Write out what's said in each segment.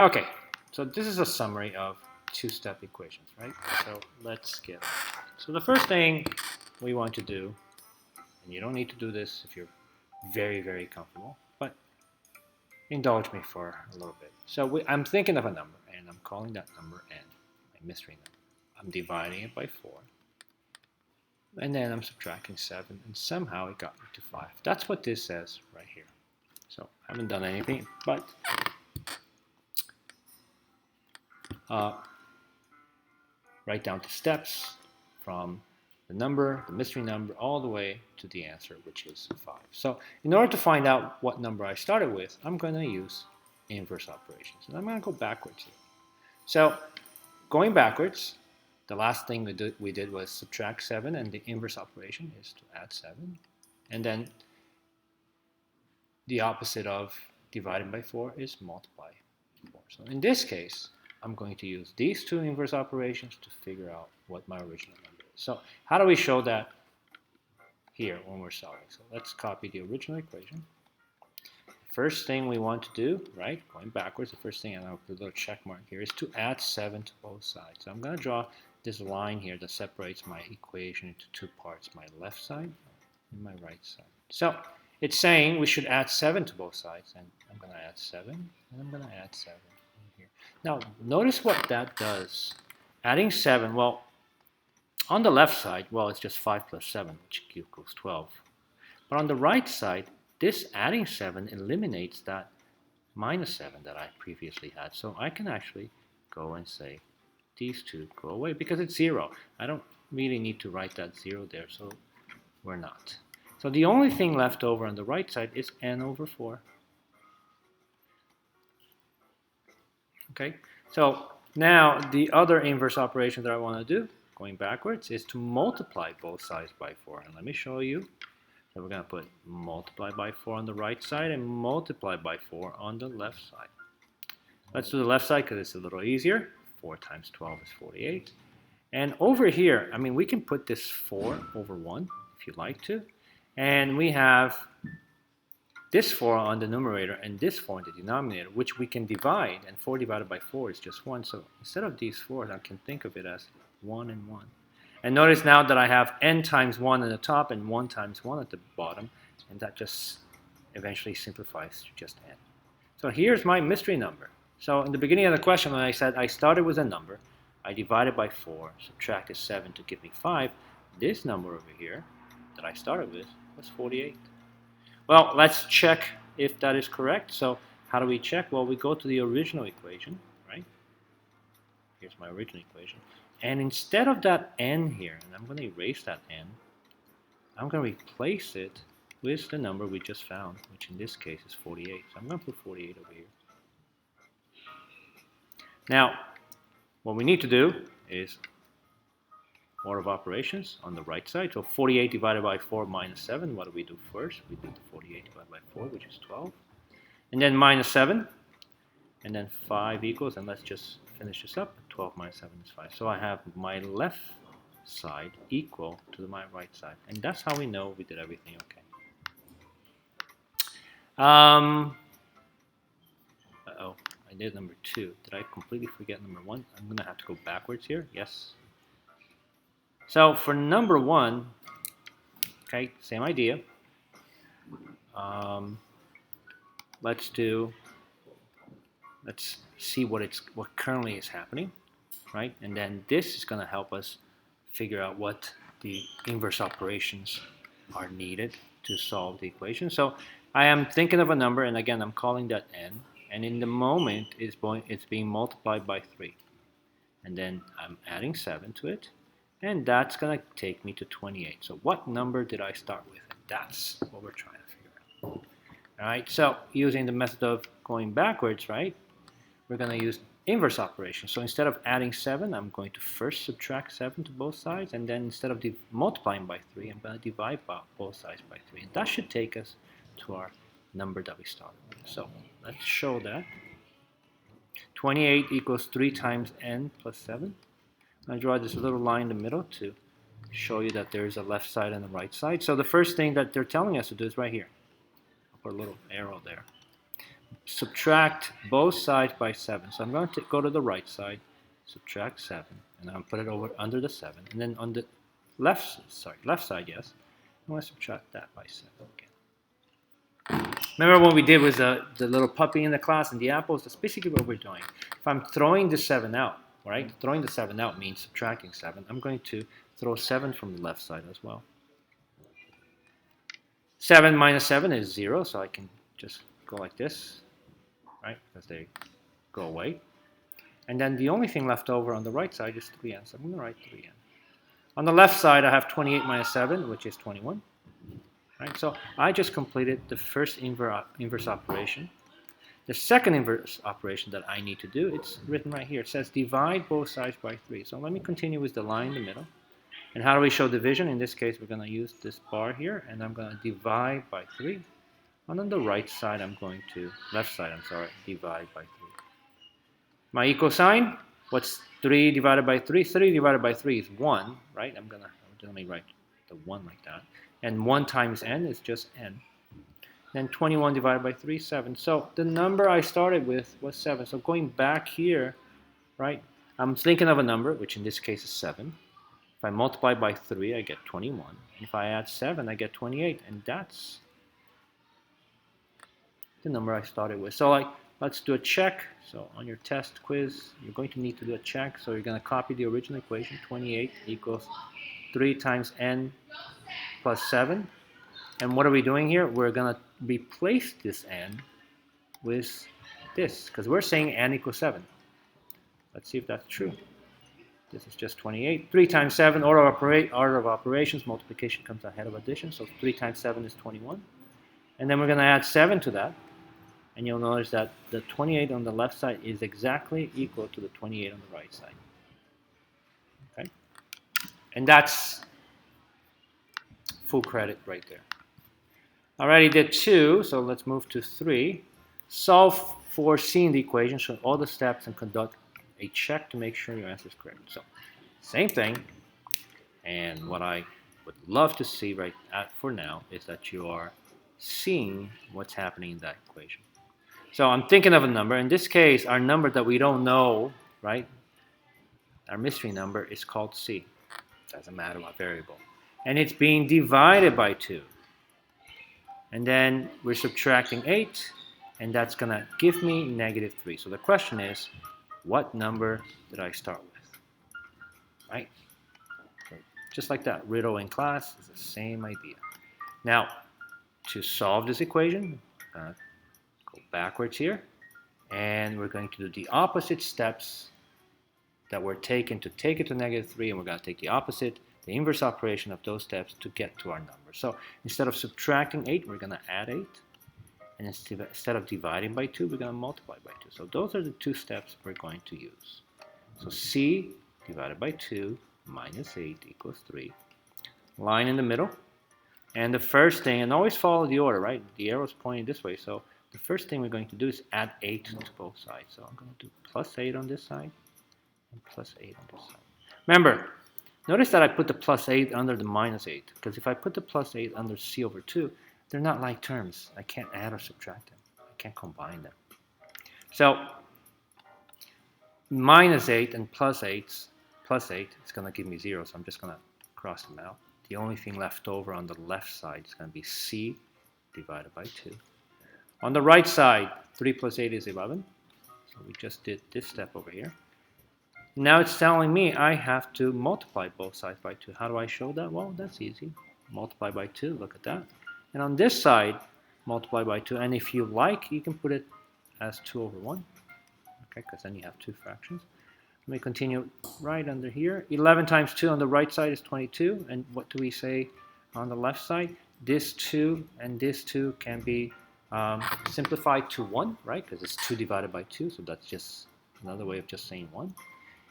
Okay, so this is a summary of two-step equations, right? So let's get. So the first thing we want to do, and you don't need to do this if you're very, very comfortable, but indulge me for a little bit. So I'm thinking of a number, and I'm calling that number n, my mystery number. I'm dividing it by 4, and then I'm subtracting 7, and somehow it got me to 5. That's what this says right here. So I haven't done anything, but write down the steps from the number, the mystery number, all the way to the answer, which is 5. So in order to find out what number I started with, I'm going to use inverse operations. And I'm going to go backwards here. So going backwards, the last thing we did was subtract 7, and the inverse operation is to add 7. And then the opposite of dividing by 4 is multiply 4. So in this case, I'm going to use these two inverse operations to figure out what my original number is. So how do we show that here when we're solving? So let's copy the original equation. First thing we want to do, right, going backwards, the first thing, and I'll put a little check mark here, is to add 7 to both sides. So I'm going to draw this line here that separates my equation into two parts, my left side and my right side. So it's saying we should add 7 to both sides, and I'm going to add 7, and I'm going to add 7. Now, notice what that does. Adding 7, well, on the left side, well, it's just 5 plus 7, which equals 12. But on the right side, this adding 7 eliminates that minus 7 that I previously had. So I can actually go and say these two go away because it's 0. I don't really need to write that 0 there, so we're not. So the only thing left over on the right side is n over 4. Okay, so now the other inverse operation that I want to do, going backwards, is to multiply both sides by 4. And let me show you. So we're going to put multiply by 4 on the right side and multiply by 4 on the left side. Let's do the left side because it's a little easier. 4 times 12 is 48. And over here, I mean, we can put this 4 over 1 if you'd like to. And we have this 4 on the numerator and this 4 in the denominator, which we can divide, and 4 divided by 4 is just 1. So instead of these 4s, I can think of it as 1 and 1. And notice now that I have n times 1 at the top and 1 times 1 at the bottom, and that just eventually simplifies to just n. So here's my mystery number. So in the beginning of the question, when I said I started with a number, I divided by 4, subtracted 7 to give me 5, this number over here that I started with was 48. Well, let's check if that is correct. So how do we check? Well, we go to the original equation, right? Here's my original equation. And instead of that n here, and I'm going to erase that n, I'm going to replace it with the number we just found, which in this case is 48. So I'm going to put 48 over here. Now, what we need to do is order of operations on the right side. So 48 divided by 4 minus 7. What do we do first? We do the 48 divided by 4, which is 12. And then minus 7. And then 5 equals, and let's just finish this up. 12 minus 7 is 5. So I have my left side equal to my right side. And that's how we know we did everything okay. Uh-oh, I did number 2. Did I completely forget number 1? I'm going to have to go backwards here. Yes. So for number 1, okay, same idea. Let's see what currently is happening, right? And then this is going to help us figure out what the inverse operations are needed to solve the equation. So I am thinking of a number, and again, I'm calling that n. And in the moment, it's being multiplied by 3. And then I'm adding 7 to it. And that's going to take me to 28. So what number did I start with? That's what we're trying to figure out. All right, so using the method of going backwards, right, we're going to use inverse operations. So instead of adding 7, I'm going to first subtract 7 to both sides. And then instead of multiplying by 3, I'm going to divide both sides by 3. And that should take us to our number that we started with. So let's show that. 28 equals 3 times n plus 7. I draw this little line in the middle to show you that there is a left side and a right side. So the first thing that they're telling us to do is right here. I'll put a little arrow there. subtract both sides by 7. So I'm going to go to the right side, subtract 7, and I'll put it over under the 7. And then on the left side, yes, I'm going to subtract that by 7 again. Remember what we did with the little puppy in the class and the apples? That's basically what we're doing. If I'm throwing the 7 out, right? Throwing the 7 out means subtracting 7. I'm going to throw 7 from the left side as well. 7 minus 7 is 0, so I can just go like this, right? Because they go away. And then the only thing left over on the right side is 3n, so I'm going to write 3n. On the left side, I have 28 minus 7, which is 21. Right? So I just completed the first inverse operation. The second inverse operation that I need to do, it's written right here. It says divide both sides by 3. So let me continue with the line in the middle. And how do we show division? In this case, we're going to use this bar here, and I'm going to divide by 3. And on the right side, left side, divide by 3. My equal sign, what's 3 divided by 3? 3 divided by 3 is 1, right? Let me write the 1 like that. And 1 times n is just n. Then 21 divided by 3, 7. So the number I started with was 7. So going back here, right, I'm thinking of a number, which in this case is 7. If I multiply by 3, I get 21. If I add 7, I get 28. And that's the number I started with. So let's do a check. So on your test quiz, you're going to need to do a check. So you're going to copy the original equation. 28 equals 3 times n plus 7. And what are we doing here? We're going to replace this n with this, because we're saying n equals 7. Let's see if that's true. This is just 28. 3 times 7, order of operations, multiplication comes ahead of addition. So 3 times 7 is 21. And then we're going to add 7 to that. And you'll notice that the 28 on the left side is exactly equal to the 28 on the right side. Okay? And that's full credit right there. I already did 2, so let's move to 3. Solve for C in the equation, show all the steps and conduct a check to make sure your answer is correct. So, same thing. And what I would love to see for now is that you are seeing what's happening in that equation. So I'm thinking of a number. In this case, our number that we don't know, right? Our mystery number is called C. Doesn't matter what variable. And it's being divided by 2. And then we're subtracting 8, and that's going to give me negative 3. So the question is, what number did I start with? Right? So just like that riddle in class is the same idea. Now, to solve this equation, go backwards here, and we're going to do the opposite steps that were taken to take it to negative 3, and we're going to take the opposite, the inverse operation of those steps to get to our number. So instead of subtracting 8, we're going to add 8. And instead of dividing by 2, we're going to multiply by 2. So those are the 2 steps we're going to use. So C divided by 2 minus 8 equals 3. Line in the middle. And the first thing, and always follow the order, right? The arrow is pointing this way. So the first thing we're going to do is add 8 to both sides. So I'm going to do plus 8 on this side and plus 8 on this side. Remember, notice that I put the plus 8 under the minus 8. Because if I put the plus 8 under C over 2, they're not like terms. I can't add or subtract them. I can't combine them. So minus 8 and plus 8 is going to give me 0. So I'm just going to cross them out. The only thing left over on the left side is going to be C divided by 2. On the right side, 3 plus 8 is 11. So we just did this step over here. Now it's telling me I have to multiply both sides by 2. How do I show that? Well, that's easy. Multiply by 2. Look at that. And on this side, multiply by 2. And if you like, you can put it as 2 over 1. Okay, because then you have 2 fractions. Let me continue right under here. 11 times 2 on the right side is 22. And what do we say on the left side? This 2 and this 2 can be simplified to 1, right? Because it's 2 divided by 2. So that's just another way of just saying 1.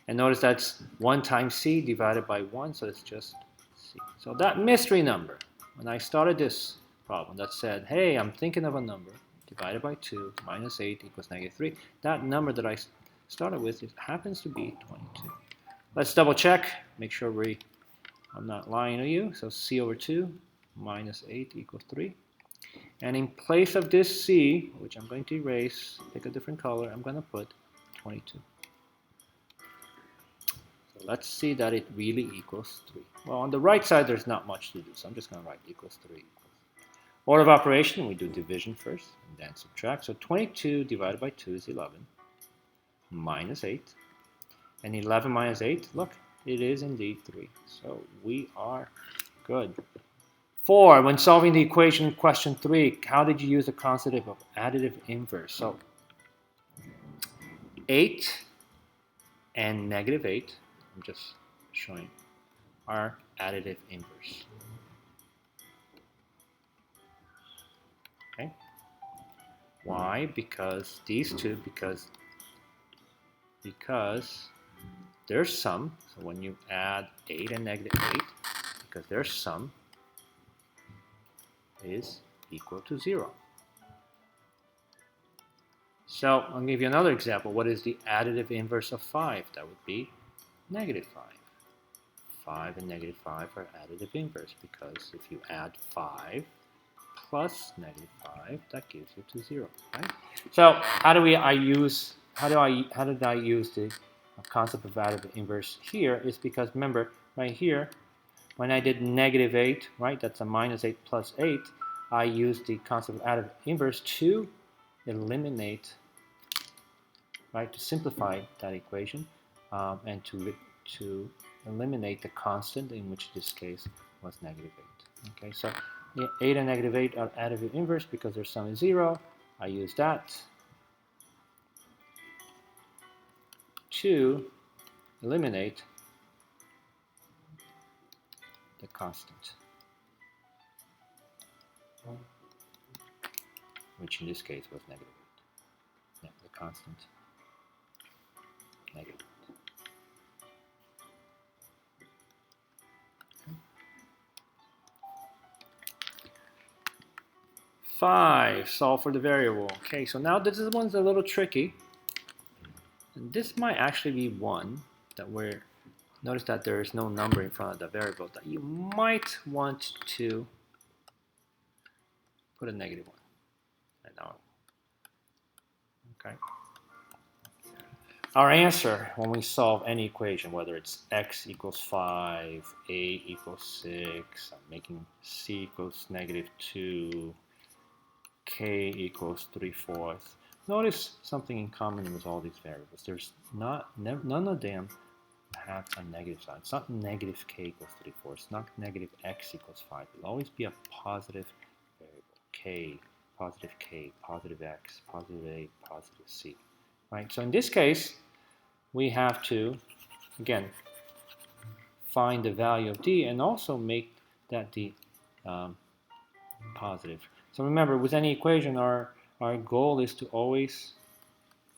And notice that's 1 times C divided by 1. So it's just C. So that mystery number, when I started this problem that said, hey, I'm thinking of a number divided by 2 minus 8 equals negative 3. That number that I started with happens to be 22. Let's double check, make sure I'm not lying to you. So C over 2 minus 8 equals 3. And in place of this C, which I'm going to erase, pick a different color, I'm going to put 22. So let's see that it really equals 3. Well, on the right side, there's not much to do, so I'm just going to write equals 3. Order of operation, we do division first, and then subtract. So 22 divided by 2 is 11, minus 8. And 11 minus 8, look, it is indeed 3. So we are good. 4, when solving the equation in question 3, how did you use the concept of additive inverse? So 8 and negative 8, I'm just showing, are additive inverse. Okay. Why? Because these two, because their sum, so when you add 8 and negative 8, because their sum is equal to 0. So I'll give you another example. What is the additive inverse of 5? That would be negative 5. 5 and negative 5 are additive inverse because if you add 5 plus negative 5, that gives you to 0, right? So how did I use the concept of additive inverse here? Is because remember right here when I did negative 8, right, that's a minus 8 plus 8, I used the concept of additive inverse to eliminate, right, to simplify that equation and to eliminate the constant, in which this case was negative 8. Okay, so 8 and negative 8 are additive inverse because their sum is 0. I use that to eliminate the constant, which in this case was negative 8. Yeah, the constant negative 8. 5, solve for the variable. Okay, so now this one's a little tricky. And this might actually be one that notice that there is no number in front of the variable, that you might want to put a negative 1 right now. Okay. Our answer when we solve any equation, whether it's x equals 5, a equals 6, I'm making c equals negative 2, k equals 3/4. Notice something in common with all these variables. There's none of them have a negative sign. It's not negative k equals 3/4. It's not negative x equals 5. It'll always be a positive variable. K, positive x, positive a, positive c. Right? So in this case, we have to, again, find the value of d and also make that d positive. So remember, with any equation, our goal is to always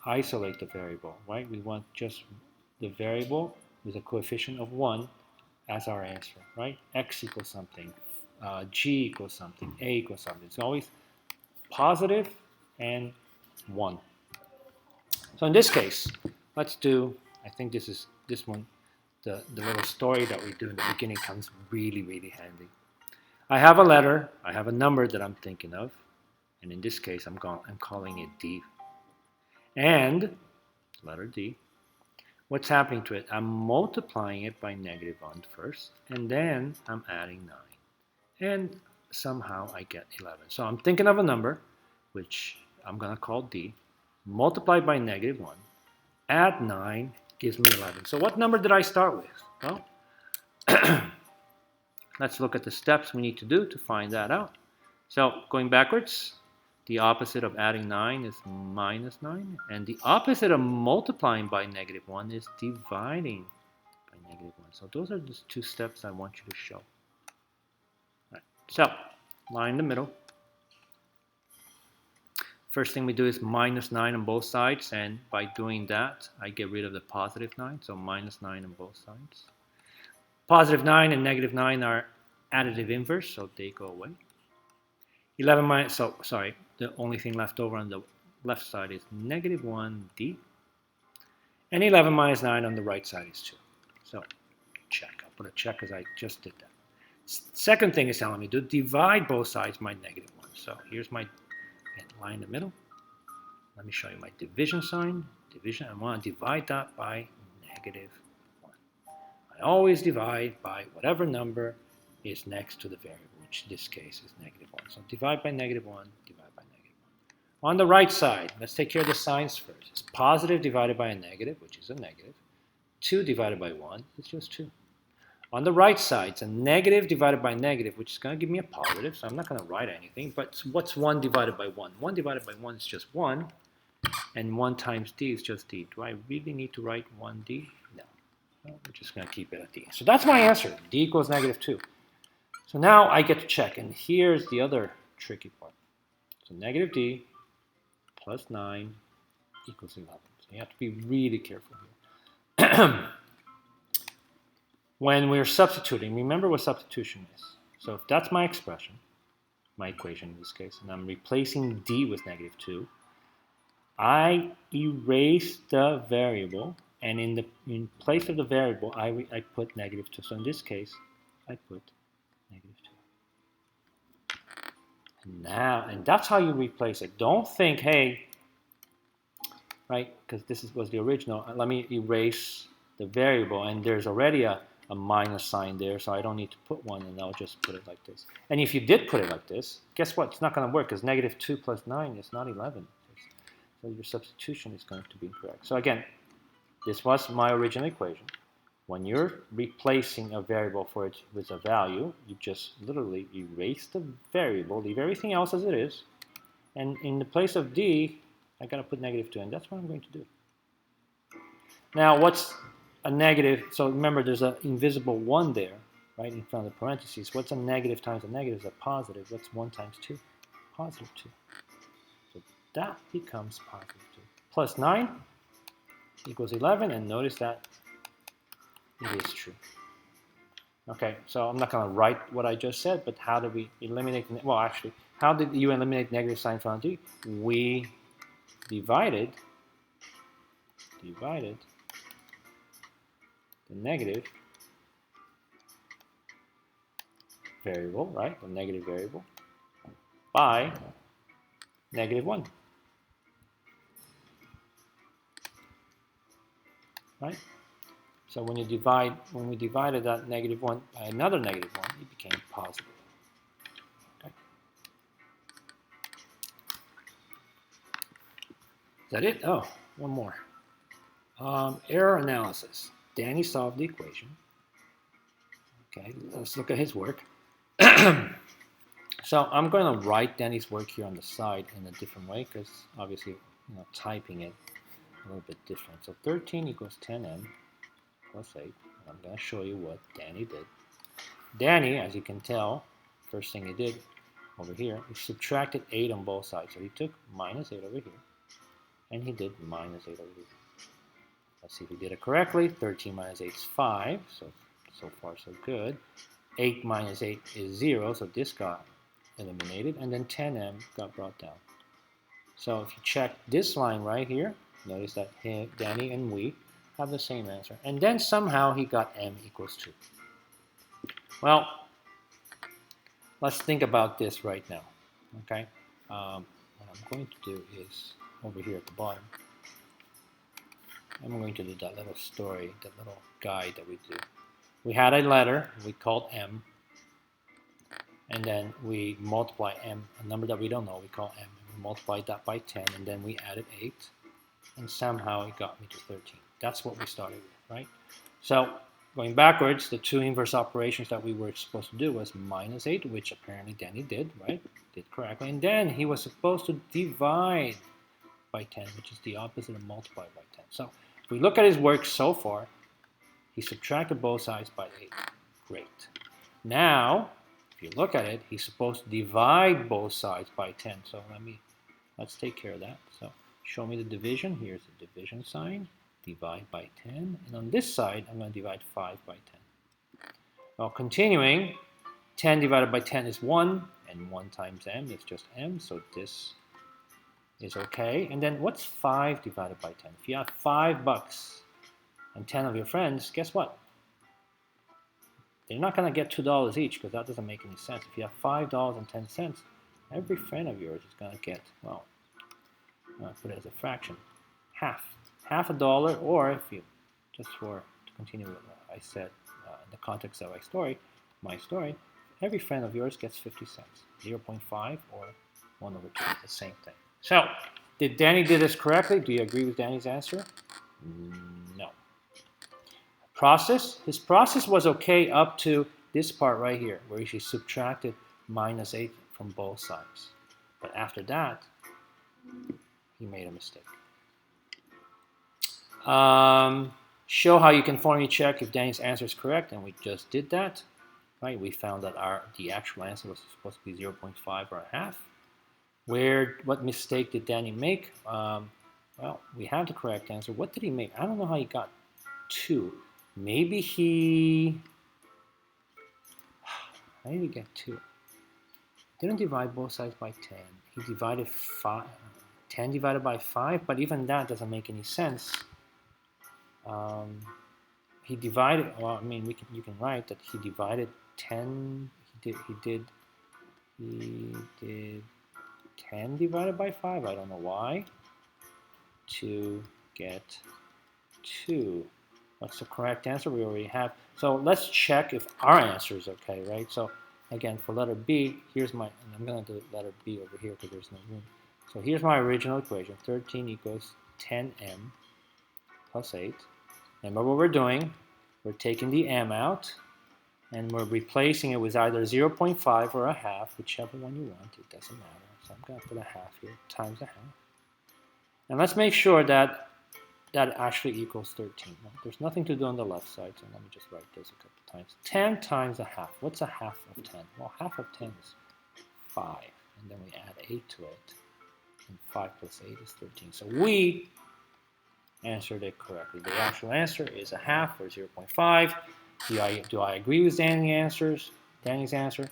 isolate the variable, right? We want just the variable with a coefficient of 1 as our answer, right? X equals something, G equals something, A equals something. It's always positive and 1. So in this case, let's do, I think this one, the little story that we do in the beginning comes really, really handy. I have a letter, I have a number that I'm thinking of, and in this case I'm calling it D. And letter D, what's happening to it? I'm multiplying it by negative 1 first, and then I'm adding 9. And somehow I get 11. So I'm thinking of a number, which I'm going to call D, multiplied by negative 1, add 9, gives me 11. So what number did I start with? Well, let's look at the steps we need to do to find that out. So going backwards, the opposite of adding 9 is minus 9. And the opposite of multiplying by negative 1 is dividing by negative 1. So those are the two steps I want you to show. All right. So line in the middle. First thing we do is minus 9 on both sides. And by doing that, I get rid of the positive 9. So minus 9 on both sides. Positive 9 and negative 9 are additive inverse, so they go away. 11 minus, so sorry, the only thing left over on the left side is negative 1d. And 11 minus 9 on the right side is 2. So check. I'll put a check because I just did that. Second thing is telling me to divide both sides by negative 1. So here's my line in the middle. Let me show you my division sign. Division, I want to divide that by -1. I always divide by whatever number is next to the variable, which in this case is -1. So divide by -1, divide by -1. On the right side, let's take care of the signs first. It's positive divided by a negative, which is a negative. 2 divided by 1 is just 2. On the right side, it's a negative divided by negative, which is going to give me a positive, so I'm not going to write anything. But what's 1 divided by 1? 1 divided by 1 is just 1, and 1 times d is just d. Do I really need to write 1d? No. Well, we're just going to keep it at d. So that's my answer. D equals -2. So now I get to check, and here's the other tricky part. So -d plus 9 equals 11. So you have to be really careful here. When we're substituting, remember what substitution is. So if that's my expression, my equation in this case, and I'm replacing d with -2, I erase the variable, and in place of the variable, I put -2. So in this case, I put -2. And that's how you replace it. Don't think, hey, right, because this was the original, let me erase the variable, and there's already a minus sign there, so I don't need to put one, and I'll just put it like this. And if you did put it like this, guess what? It's not going to work, because -2 plus 9 is not 11. So your substitution is going to be incorrect. So again, this was my original equation. When you're replacing a variable for it with a value, you just literally erase the variable, leave everything else as it is, and in the place of d, I got to put -2, and that's what I'm going to do. Now, what's a negative? So remember, there's an invisible 1 there, right, in front of the parentheses. What's a negative times a negative is a positive. What's 1 times 2? Positive 2. So that becomes positive 2. Plus 9 equals 11, and notice that it is true. Okay, so I'm not going to write what I just said, but how did we eliminate, well, actually, how did you eliminate negative sign in front of d? We divided the negative variable, right, the negative variable, by -1, right? So when we divided that -1 by another -1, it became positive. Okay. Is that it? Oh, one more. Error analysis. Danny solved the equation. Okay, let's look at his work. So I'm going to write Danny's work here on the side in a different way, because obviously, typing it a little bit different. So 13 equals 10m plus 8. And I'm going to show you what Danny did. Danny, as you can tell, first thing he did over here, he subtracted 8 on both sides. So he took -8 over here, and he did -8 over here. Let's see if we did it correctly. 13 minus 8 is 5, so far so good. 8 minus 8 is 0, so this got eliminated, and then 10m got brought down. So if you check this line right here, notice that Danny and we have the same answer. And then somehow he got m equals 2. Well, let's think about this right now, okay? What I'm going to do is, over here at the bottom, I'm going to do that little story, that little guide that we do. We had a letter we called m, and then we multiply m, a number that we don't know, we call m. And we multiplied that by 10, and then we added 8, and somehow it got me to 13. That's what we started with, right? So going backwards, the two inverse operations that we were supposed to do was -8, which apparently Danny did, right? Did correctly. And then he was supposed to divide by 10, which is the opposite of multiply by 10. So if we look at his work so far, he subtracted both sides by 8. Great. Now, if you look at it, he's supposed to divide both sides by 10. So let's take care of that. So show me the division. Here's the division sign. Divide by 10. And on this side, I'm going to divide 5 by 10. Well, continuing, 10 divided by 10 is 1, and 1 times m is just m, so this is okay. And then what's 5 divided by 10? If you have $5 and 10 of your friends, guess what? They're not going to get $2 each, because that doesn't make any sense. If you have $5.10 every friend of yours is going to get, well, I'll put it as a fraction, half a dollar, or if you, just for, to continue with what I said in the context of my story, every friend of yours gets 50 cents, 0.5 or 1 over 2, the same thing. So, did Danny do this correctly? Do you agree with Danny's answer? No. His process was okay up to this part right here, where he subtracted -8 from both sides. But after that, he made a mistake. Show how you can formally check if Danny's answer is correct, and we just did that. Right? We found that the actual answer was supposed to be 0.5 or a half. What mistake did Danny make? Well, we have the correct answer. What did he make? I don't know how he got 2. Maybe he... How did he get 2? Didn't divide both sides by 10. He divided 10 divided by 5, but even that doesn't make any sense. He divided, well, I mean, you can write that he divided 10, he did 10 divided by 5, I don't know why, to get 2. What's the correct answer? We already have. So let's check if our answer is okay, right? So again, for letter B, here's my, and I'm going to do letter B over here because there's no room. So here's my original equation. 13 equals 10m plus 8. Remember what we're doing. We're taking the m out, and we're replacing it with either 0.5 or a half, whichever one you want. It doesn't matter. So I'm going to put a half here, times a half. And let's make sure that that actually equals 13. Well, there's nothing to do on the left side, so let me just write this a couple times. 10 times a half. What's a half of 10? Well, half of 10 is 5, and then we add 8 to it, and 5 plus 8 is 13. So we answered it correctly. The actual answer is a half, or 0.5. Do I agree with Danny's answer?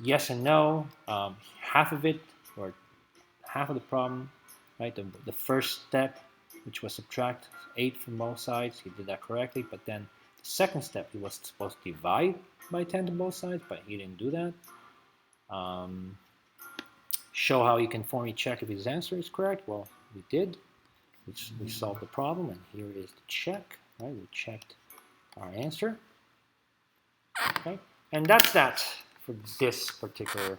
Yes and no. Half of it, or half of the problem, right? The first step, which was subtract 8 from both sides, he did that correctly. But then the second step, he was supposed to divide by 10 to both sides, but he didn't do that. Show how you can formally check if his answer is correct. Well, we did. We solved the problem, and here is the check. Right? We checked our answer. Okay, and that's that for this particular